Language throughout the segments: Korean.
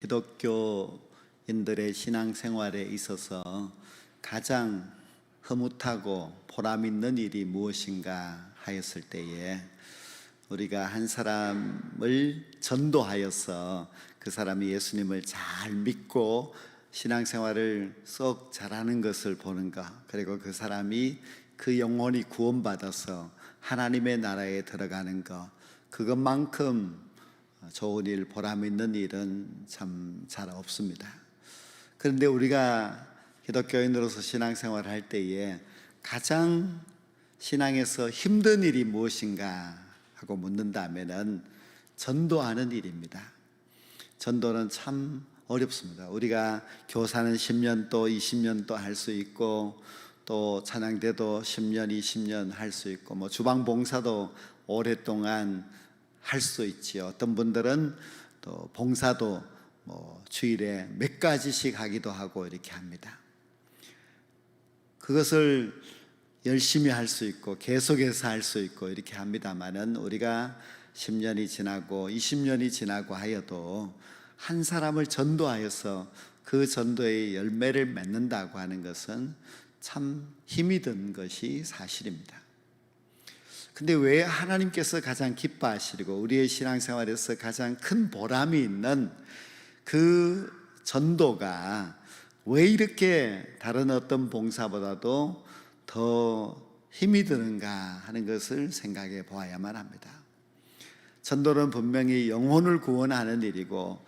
기독교인들의 신앙생활에 있어서 가장 흐뭇하고 보람 있는 일이 무엇인가 하였을 때에 우리가 한 사람을 전도하여서 그 사람이 예수님을 잘 믿고 신앙생활을 썩 잘하는 것을 보는 것, 그리고 그 사람이 그 영혼이 구원받아서 하나님의 나라에 들어가는 것, 그것만큼 좋은 일, 보람 있는 일은 참 잘 없습니다. 그런데 우리가 기독교인으로서 신앙생활을 할 때에 가장 신앙에서 힘든 일이 무엇인가 하고 묻는다면은 전도하는 일입니다. 전도는 참 어렵습니다. 우리가 교사는 10년 또 20년 또 할 수 있고, 또 찬양대도 10년 20년 할 수 있고, 뭐 주방 봉사도 오랫동안 할 수 있지요. 어떤 분들은 또 봉사도 뭐 주일에 몇 가지씩 하기도 하고 이렇게 합니다. 그것을 열심히 할 수 있고 계속해서 할 수 있고 이렇게 합니다만은, 우리가 10년이 지나고 20년이 지나고 하여도 한 사람을 전도하여서 그 전도의 열매를 맺는다고 하는 것은 참 힘이 든 것이 사실입니다. 근데 왜 하나님께서 가장 기뻐하시고 우리의 신앙생활에서 가장 큰 보람이 있는 그 전도가 왜 이렇게 다른 어떤 봉사보다도 더 힘이 드는가 하는 것을 생각해 보아야만 합니다. 전도는 분명히 영혼을 구원하는 일이고,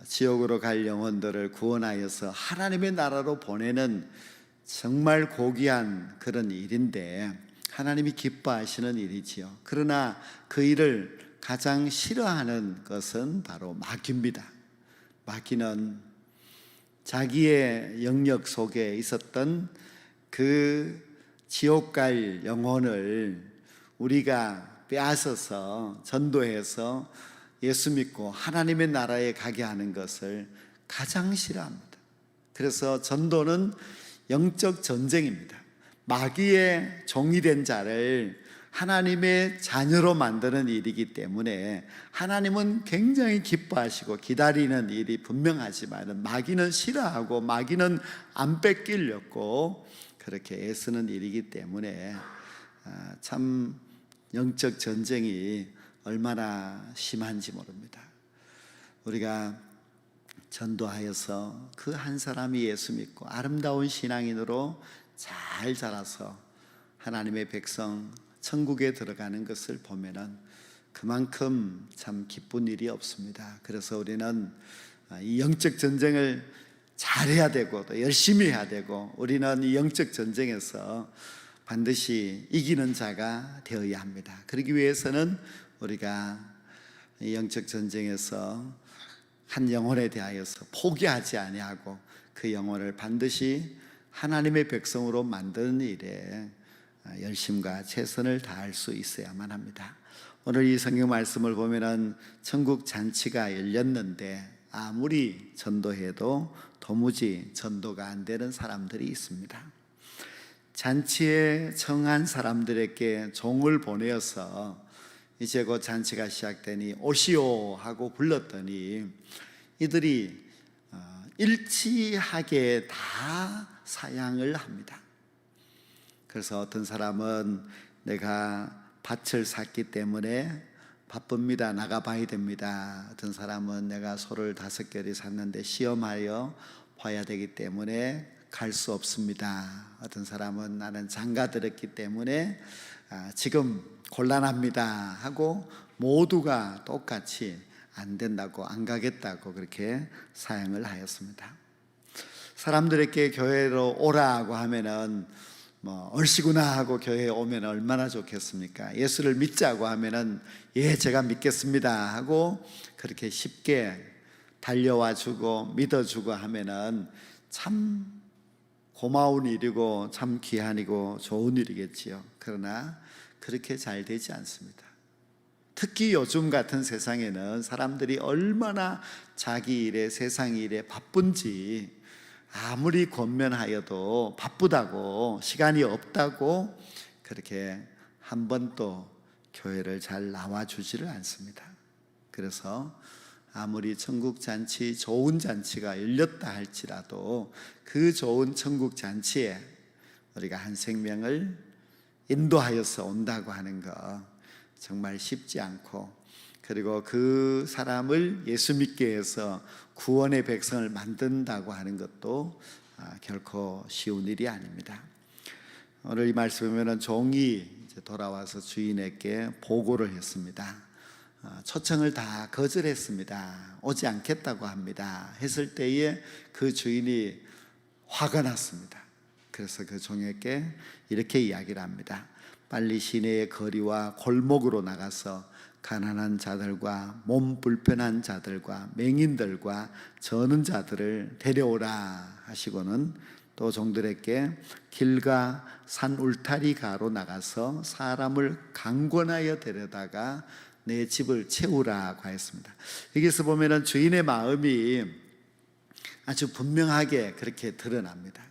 지옥으로 갈 영혼들을 구원하여서 하나님의 나라로 보내는 정말 고귀한 그런 일인데, 하나님이 기뻐하시는 일이지요. 그러나 그 일을 가장 싫어하는 것은 바로 마귀입니다. 마귀는 자기의 영역 속에 있었던 그 지옥 갈 영혼을 우리가 빼앗아서 전도해서 예수 믿고 하나님의 나라에 가게 하는 것을 가장 싫어합니다. 그래서 전도는 영적 전쟁입니다. 마귀의 종이 된 자를 하나님의 자녀로 만드는 일이기 때문에 하나님은 굉장히 기뻐하시고 기다리는 일이 분명하지만, 마귀는 싫어하고 마귀는 안 뺏기려고 그렇게 애쓰는 일이기 때문에 참 영적 전쟁이 얼마나 심한지 모릅니다. 우리가 전도하여서 그 한 사람이 예수 믿고 아름다운 신앙인으로 잘 자라서 하나님의 백성 천국에 들어가는 것을 보면은 그만큼 참 기쁜 일이 없습니다. 그래서 우리는 이 영적 전쟁을 잘해야 되고 또 열심히 해야 되고, 우리는 이 영적 전쟁에서 반드시 이기는 자가 되어야 합니다. 그러기 위해서는 우리가 이 영적 전쟁에서 한 영혼에 대하여서 포기하지 아니하고 그 영혼을 반드시 하나님의 백성으로 만드는 일에 열심과 최선을 다할 수 있어야만 합니다. 오늘 이 성경 말씀을 보면은 천국 잔치가 열렸는데 아무리 전도해도 도무지 전도가 안 되는 사람들이 있습니다. 잔치에 청한 사람들에게 종을 보내어서 이제 곧 잔치가 시작되니 오시오 하고 불렀더니 이들이 일치하게 다 사양을 합니다. 그래서 어떤 사람은 내가 밭을 샀기 때문에 바쁩니다, 나가봐야 됩니다. 어떤 사람은 내가 소를 5개를 샀는데 시험하여 봐야 되기 때문에 갈 수 없습니다. 어떤 사람은 나는 장가 들었기 때문에 지금 곤란합니다 하고 모두가 똑같이 안 된다고, 안 가겠다고 그렇게 사양을 하였습니다. 사람들에게 교회로 오라고 하면은 뭐 얼씨구나 하고 교회에 오면 얼마나 좋겠습니까? 예수를 믿자고 하면은 예, 제가 믿겠습니다 하고 그렇게 쉽게 달려와 주고 믿어주고 하면은 참 고마운 일이고 참 귀한 일이고 좋은 일이겠지요. 그러나 그렇게 잘 되지 않습니다. 특히 요즘 같은 세상에는 사람들이 얼마나 자기 일에, 세상 일에 바쁜지, 아무리 권면하여도 바쁘다고, 시간이 없다고 그렇게 한 번도 교회를 잘 나와주지를 않습니다. 그래서 아무리 천국 잔치, 좋은 잔치가 열렸다 할지라도 그 좋은 천국 잔치에 우리가 한 생명을 인도하여서 온다고 하는 거 정말 쉽지 않고, 그리고 그 사람을 예수 믿게 해서 구원의 백성을 만든다고 하는 것도 결코 쉬운 일이 아닙니다. 오늘 이 말씀 보면 종이 이제 돌아와서 주인에게 보고를 했습니다. 초청을 다 거절했습니다. 오지 않겠다고 합니다. 했을 때에 그 주인이 화가 났습니다. 그래서 그 종에게 이렇게 이야기를 합니다. 빨리 시내의 거리와 골목으로 나가서 가난한 자들과 몸 불편한 자들과 맹인들과 저는 자들을 데려오라 하시고는 또 종들에게 길과 산 울타리가로 나가서 사람을 강권하여 데려다가 내 집을 채우라고 했습니다. 여기서 보면은 주인의 마음이 아주 분명하게 그렇게 드러납니다.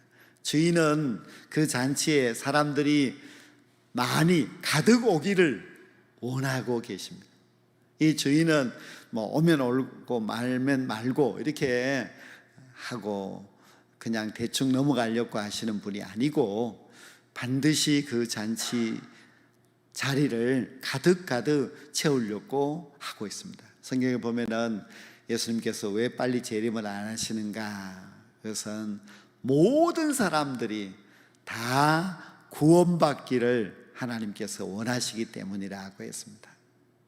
주인은 그 잔치에 사람들이 많이 가득 오기를 원하고 계십니다. 이 주인은 뭐 오면 오고 말면 말고 이렇게 하고 그냥 대충 넘어가려고 하시는 분이 아니고 반드시 그 잔치 자리를 가득 채우려고 하고 있습니다. 성경에 보면은 예수님께서 왜 빨리 재림을 안 하시는가? 그것은 모든 사람들이 다 구원받기를 하나님께서 원하시기 때문이라고 했습니다.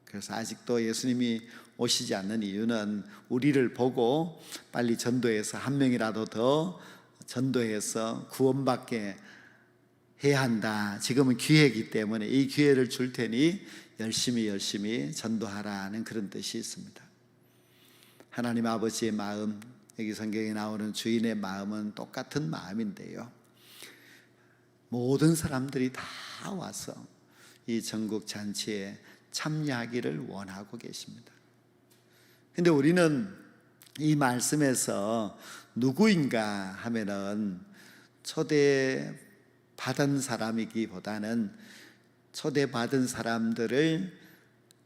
그래서 아직도 예수님이 오시지 않는 이유는 우리를 보고 빨리 전도해서 한 명이라도 더 전도해서 구원받게 해야 한다. 지금은 기회이기 때문에 이 기회를 줄 테니 열심히 전도하라는 그런 뜻이 있습니다. 하나님 아버지의 마음, 여기 성경에 나오는 주인의 마음은 똑같은 마음인데요, 모든 사람들이 다 와서 이 전국 잔치에 참여하기를 원하고 계십니다. 근데 우리는 이 말씀에서 누구인가 하면은 초대받은 사람이기보다는 초대받은 사람들을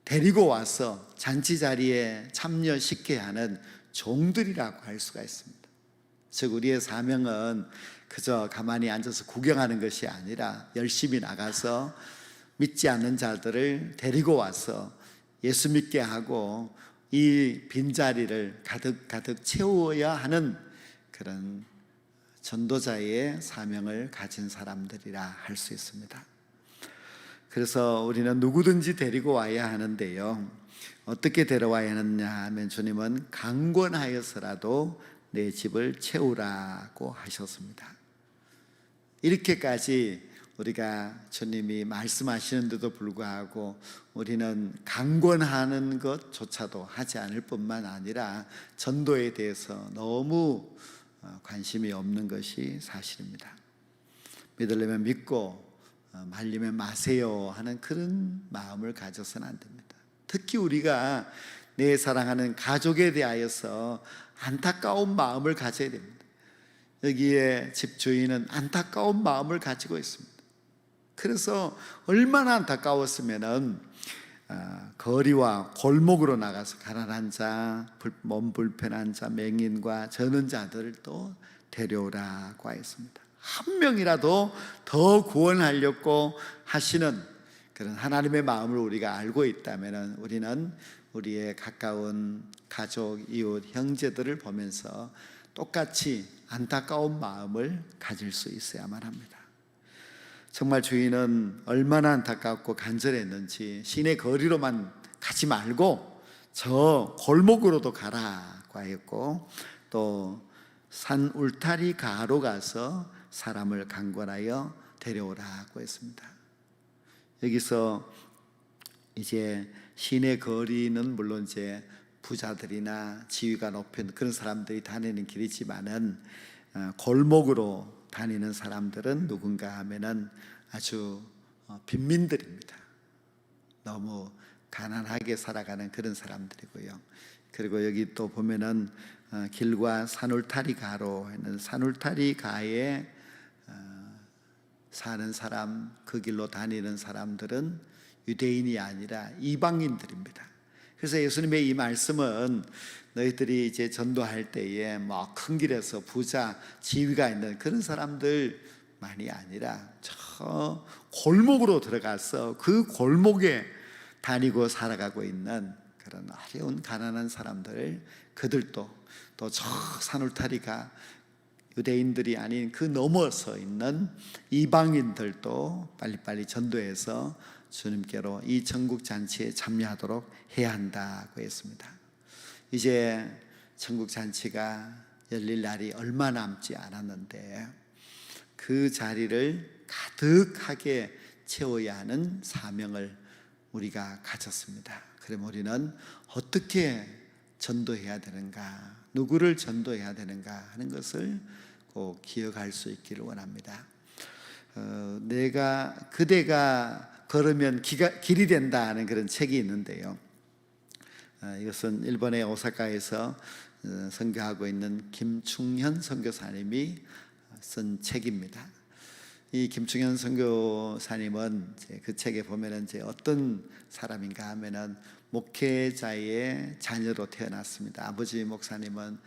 데리고 와서 잔치 자리에 참여시켜야 하는 종들이라고 할 수가 있습니다. 즉 우리의 사명은 그저 가만히 앉아서 구경하는 것이 아니라 열심히 나가서 믿지 않는 자들을 데리고 와서 예수 믿게 하고 이 빈자리를 가득 채워야 하는 그런 전도자의 사명을 가진 사람들이라 할 수 있습니다. 그래서 우리는 누구든지 데리고 와야 하는데요, 어떻게 데려와야 하느냐 하면 주님은 강권하여서라도 내 집을 채우라고 하셨습니다. 이렇게까지 우리가 주님이 말씀하시는데도 불구하고 우리는 강권하는 것조차도 하지 않을 뿐만 아니라 전도에 대해서 너무 관심이 없는 것이 사실입니다. 믿으려면 믿고 말리면 마세요 하는 그런 마음을 가져서는 안 됩니다. 특히 우리가 내 사랑하는 가족에 대하여서 안타까운 마음을 가져야 됩니다. 여기에 집주인은 안타까운 마음을 가지고 있습니다. 그래서 얼마나 안타까웠으면은 거리와 골목으로 나가서 가난한 자, 몸 불편한 자, 맹인과 저는 자들을 또 데려오라고 했습니다. 한 명이라도 더 구원하려고 하시는 그런 하나님의 마음을 우리가 알고 있다면 우리는 우리의 가까운 가족, 이웃, 형제들을 보면서 똑같이 안타까운 마음을 가질 수 있어야만 합니다. 정말 주인은 얼마나 안타깝고 간절했는지 시내 거리로만 가지 말고 저 골목으로도 가라고 하였고, 또 산 울타리 가로 가서 사람을 강권하여 데려오라고 했습니다. 여기서 이제 시내 거리는 물론 이제 부자들이나 지위가 높은 그런 사람들이 다니는 길이지만은 골목으로 다니는 사람들은 누군가 하면은 아주 빈민들입니다. 너무 가난하게 살아가는 그런 사람들이고요. 그리고 여기 또 보면은 길과 산울타리 가로 하는 산울타리 가에 사는 사람, 그 길로 다니는 사람들은 유대인이 아니라 이방인들입니다. 그래서 예수님의 이 말씀은 너희들이 이제 전도할 때에 뭐 큰 길에서 부자, 지위가 있는 그런 사람들만이 아니라 저 골목으로 들어가서 그 골목에 다니고 살아가고 있는 그런 어려운 가난한 사람들, 그들도 또 저 산울타리가 유대인들이 아닌 그 넘어서 있는 이방인들도 빨리빨리 전도해서 주님께로 이 천국 잔치에 참여하도록 해야 한다고 했습니다. 이제 천국 잔치가 열릴 날이 얼마 남지 않았는데 그 자리를 가득하게 채워야 하는 사명을 우리가 가졌습니다. 그럼 우리는 어떻게 전도해야 되는가, 누구를 전도해야 되는가 하는 것을 꼭 기억할 수 있기를 원합니다. 그대가 걸으면 길이 된다 하는 그런 책이 있는데요, 이것은 일본의 오사카에서 선교하고 있는 김충현 선교사님이 쓴 책입니다. 이 김충현 선교사님은 그 책에 보면은 이제 어떤 사람인가 하면은 목회자의 자녀로 태어났습니다. 아버지 목사님은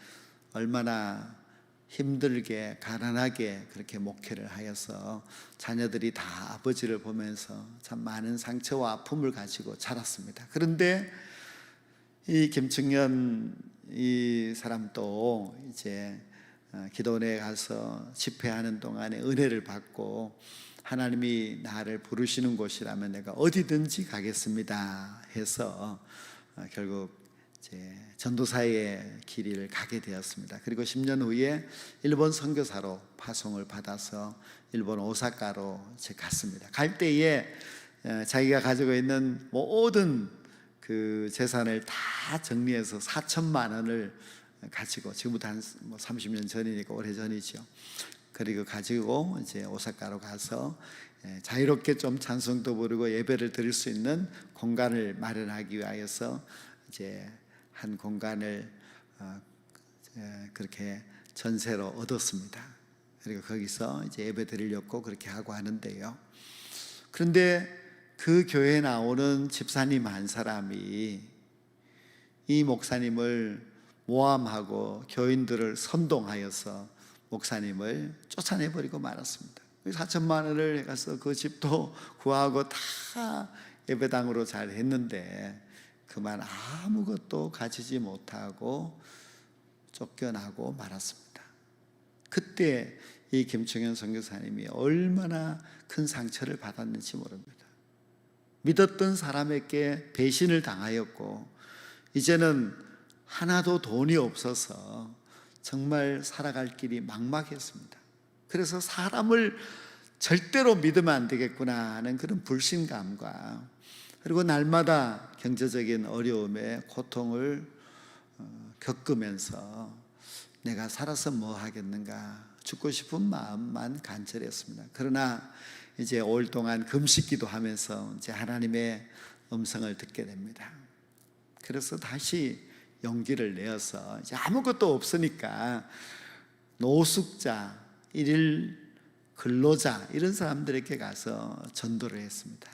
얼마나 힘들게 가난하게 그렇게 목회를 하여서 자녀들이 다 아버지를 보면서 참 많은 상처와 아픔을 가지고 자랐습니다. 그런데 이 김충현 이 사람도 이제 기도원에 가서 집회하는 동안에 은혜를 받고 하나님이 나를 부르시는 곳이라면 내가 어디든지 가겠습니다 해서 결국 이제 전도사의 길을 가게 되었습니다. 그리고 10년 후에 일본 선교사로 파송을 받아서 일본 오사카로 갔습니다. 갈 때에 자기가 가지고 있는 모든 그 재산을 다 정리해서 4천만 원을 가지고, 지금부터 한 30년 전이니까 오래 전이죠. 그리고 가지고 이제 오사카로 가서 자유롭게 좀 찬송도 부르고 예배를 드릴 수 있는 공간을 마련하기 위하여서 이제 한 공간을 그렇게 전세로 얻었습니다. 그리고 거기서 이제 예배 드리려고 그렇게 하고 하는데요. 그런데 그 교회에 나오는 집사님 한 사람이 이 목사님을 모함하고 교인들을 선동하여서 목사님을 쫓아내버리고 말았습니다. 4천만 원을 해가서 그 집도 구하고 다 예배당으로 잘 했는데 그만 아무것도 가지지 못하고 쫓겨나고 말았습니다. 그때 이 김충현 선교사님이 얼마나 큰 상처를 받았는지 모릅니다. 믿었던 사람에게 배신을 당하였고 이제는 하나도 돈이 없어서 정말 살아갈 길이 막막했습니다. 그래서 사람을 절대로 믿으면 안 되겠구나 하는 그런 불신감과, 그리고 날마다 경제적인 어려움에 고통을 겪으면서 내가 살아서 뭐 하겠는가, 죽고 싶은 마음만 간절했습니다. 그러나 이제 5일 동안 금식기도 하면서 이제 하나님의 음성을 듣게 됩니다. 그래서 다시 용기를 내어서 이제 아무것도 없으니까 노숙자, 일일 근로자 이런 사람들에게 가서 전도를 했습니다.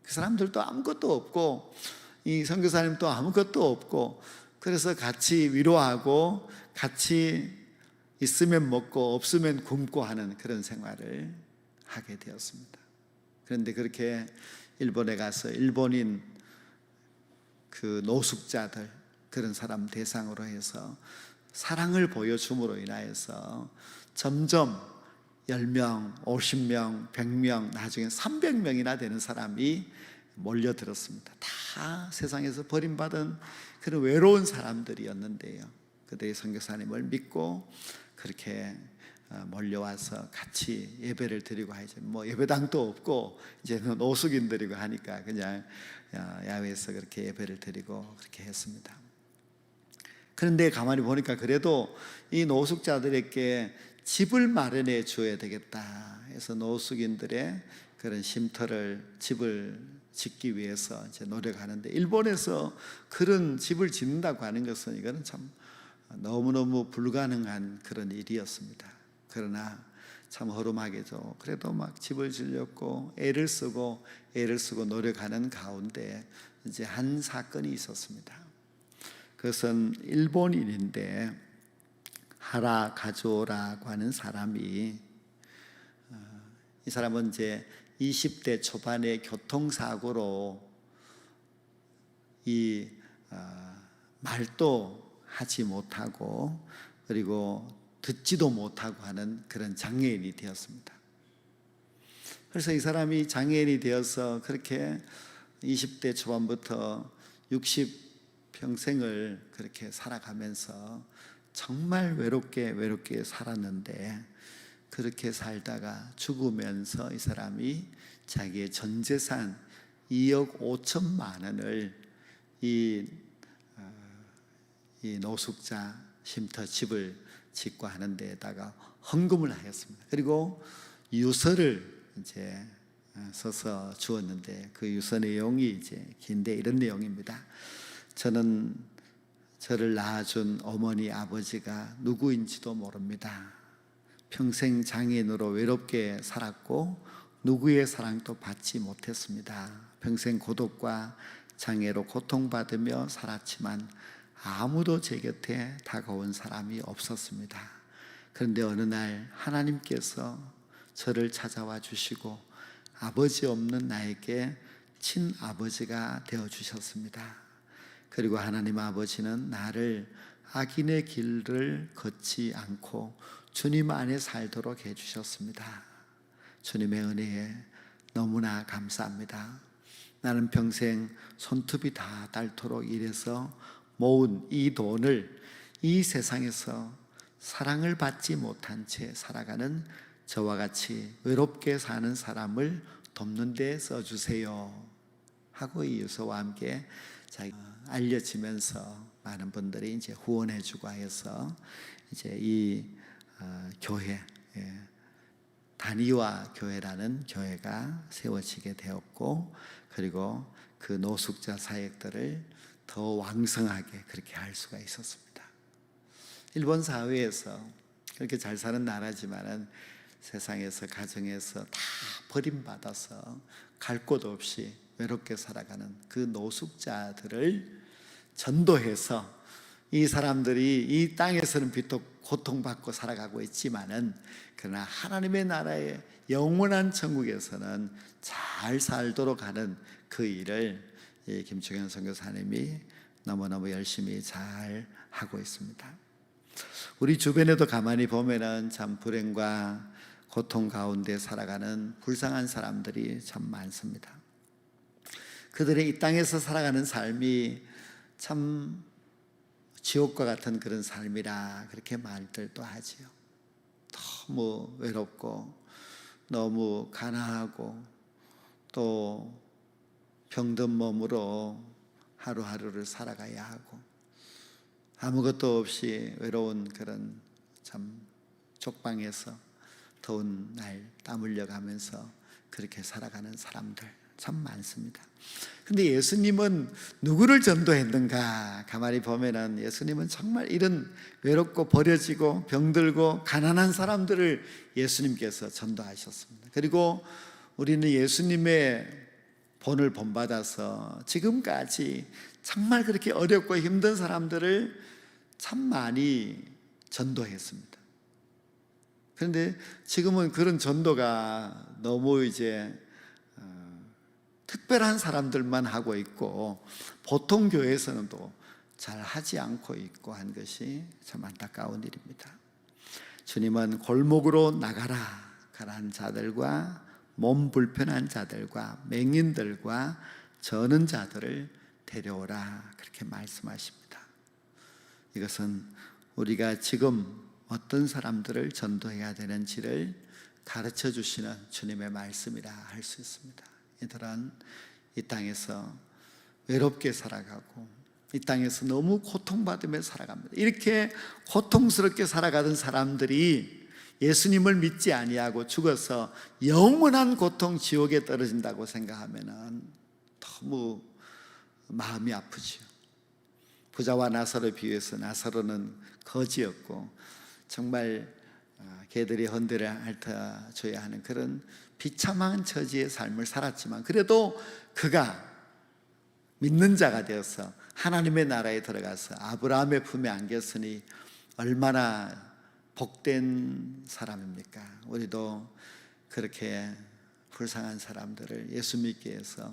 그 사람들도 아무것도 없고 이 선교사님도 아무것도 없고, 그래서 같이 위로하고 같이 있으면 먹고 없으면 굶고 하는 그런 생활을 하게 되었습니다. 그런데 그렇게 일본에 가서 일본인 그 노숙자들, 그런 사람 대상으로 해서 사랑을 보여줌으로 인하여서 점점 10명, 50명, 100명, 나중에 300명이나 되는 사람이 몰려들었습니다. 다 세상에서 버림받은 그런 외로운 사람들이었는데요, 그들이 선교사님을 믿고 그렇게 몰려와서 같이 예배를 드리고 하죠. 뭐 예배당도 없고 이제는 노숙인들이고 하니까 그냥 야외에서 그렇게 예배를 드리고 그렇게 했습니다. 그런데 가만히 보니까 그래도 이 노숙자들에게 집을 마련해 줘야 되겠다 해서 노숙인들의 그런 쉼터를, 집을 짓기 위해서 이제 노력하는데, 일본에서 그런 집을 짓는다고 하는 것은 이거는 참 너무너무 불가능한 그런 일이었습니다. 그러나 참 허름하게죠. 그래도 막 집을 지렸고 애를 쓰고 노력하는 가운데 이제 한 사건이 있었습니다. 그것은 일본인인데 하라 가조라고 하는 사람이, 이 사람은 이제 20대 초반의 교통사고로 이 말도 하지 못하고 그리고 듣지도 못하고 하는 그런 장애인이 되었습니다. 그래서 이 사람이 장애인이 되어서 그렇게 20대 초반부터 60평생을 그렇게 살아가면서 정말 외롭게 살았는데, 그렇게 살다가 죽으면서 이 사람이 자기의 전 재산 2억 5천만 원을 이 노숙자 쉼터 집을 짓고 하는 데에다가 헌금을 하였습니다. 그리고 유서를 이제 써서 주었는데, 그 유서 내용이 이제 긴데 이런 내용입니다. 저는 저를 낳아준 어머니 아버지가 누구인지도 모릅니다. 평생 장애인으로 외롭게 살았고 누구의 사랑도 받지 못했습니다. 평생 고독과 장애로 고통받으며 살았지만 아무도 제 곁에 다가온 사람이 없었습니다. 그런데 어느 날 하나님께서 저를 찾아와 주시고 아버지 없는 나에게 친아버지가 되어 주셨습니다. 그리고 하나님 아버지는 나를 악인의 길을 걷지 않고 주님 안에 살도록 해주셨습니다. 주님의 은혜에 너무나 감사합니다. 나는 평생 손톱이 다 닳도록 일해서 모은 이 돈을 이 세상에서 사랑을 받지 못한 채 살아가는 저와 같이 외롭게 사는 사람을 돕는 데 써주세요 하고 이 유서와 함께 알려지면서 많은 분들이 이제 후원해주고 해서 이제 이 교회, 단위와 교회라는 교회가 세워지게 되었고, 그리고 그 노숙자 사역들을 더 왕성하게 그렇게 할 수가 있었습니다. 일본 사회에서 그렇게 잘 사는 나라지만은 세상에서 가정에서 다 버림받아서 갈 곳 없이 외롭게 살아가는 그 노숙자들을 전도해서 이 사람들이 이 땅에서는 비록 고통받고 살아가고 있지만은 그러나 하나님의 나라의 영원한 천국에서는 잘 살도록 하는 그 일을 김충현 선교사님이 너무너무 열심히 잘 하고 있습니다. 우리 주변에도 가만히 보면은 참 불행과 고통 가운데 살아가는 불쌍한 사람들이 참 많습니다. 그들의 이 땅에서 살아가는 삶이 참 지옥과 같은 그런 삶이라 그렇게 말들도 하지요. 너무 외롭고 너무 가난하고 또 병든 몸으로 하루하루를 살아가야 하고 아무것도 없이 외로운 그런 참 족방에서 더운 날 땀 흘려가면서 그렇게 살아가는 사람들 참 많습니다. 근데 예수님은 누구를 전도했는가? 가만히 보면은 예수님은 정말 이런 외롭고 버려지고 병들고 가난한 사람들을 예수님께서 전도하셨습니다. 그리고 우리는 예수님의 본을 본받아서 지금까지 정말 그렇게 어렵고 힘든 사람들을 참 많이 전도했습니다. 그런데 지금은 그런 전도가 너무 이제 특별한 사람들만 하고 있고 보통 교회에서는 또 잘 하지 않고 있고 한 것이 참 안타까운 일입니다. 주님은 골목으로 가라는 자들과 몸 불편한 자들과 맹인들과 저는 자들을 데려오라 그렇게 말씀하십니다. 이것은 우리가 지금 어떤 사람들을 전도해야 되는지를 가르쳐 주시는 주님의 말씀이라 할 수 있습니다. 이들은 이 땅에서 외롭게 살아가고 이 땅에서 너무 고통받으며 살아갑니다. 이렇게 고통스럽게 살아가던 사람들이 예수님을 믿지 아니하고 죽어서 영원한 고통 지옥에 떨어진다고 생각하면 너무 마음이 아프죠. 부자와 나사로를 비유해서 나사로는 거지였고 정말 개들이 헌들을 핥아줘야 하는 그런 비참한 처지의 삶을 살았지만 그래도 그가 믿는 자가 되어서 하나님의 나라에 들어가서 아브라함의 품에 안겼으니 얼마나 복된 사람입니까? 우리도 그렇게 불쌍한 사람들을 예수 믿게 해서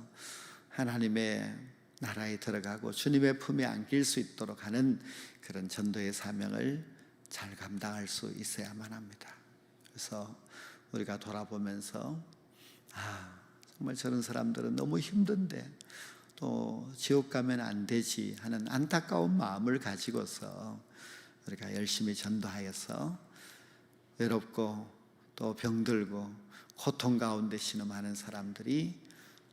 하나님의 나라에 들어가고 주님의 품에 안길 수 있도록 하는 그런 전도의 사명을 잘 감당할 수 있어야만 합니다. 그래서 우리가 돌아보면서 정말 저런 사람들은 너무 힘든데 또 지옥 가면 안 되지 하는 안타까운 마음을 가지고서 우리가 열심히 전도하여서 외롭고 또 병들고 고통 가운데 신음하는 사람들이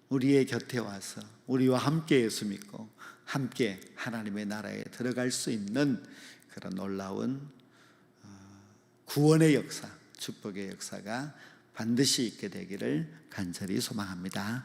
우리의 곁에 와서 우리와 함께 예수 믿고 함께 하나님의 나라에 들어갈 수 있는 그런 놀라운 구원의 역사, 축복의 역사가 반드시 있게 되기를 간절히 소망합니다.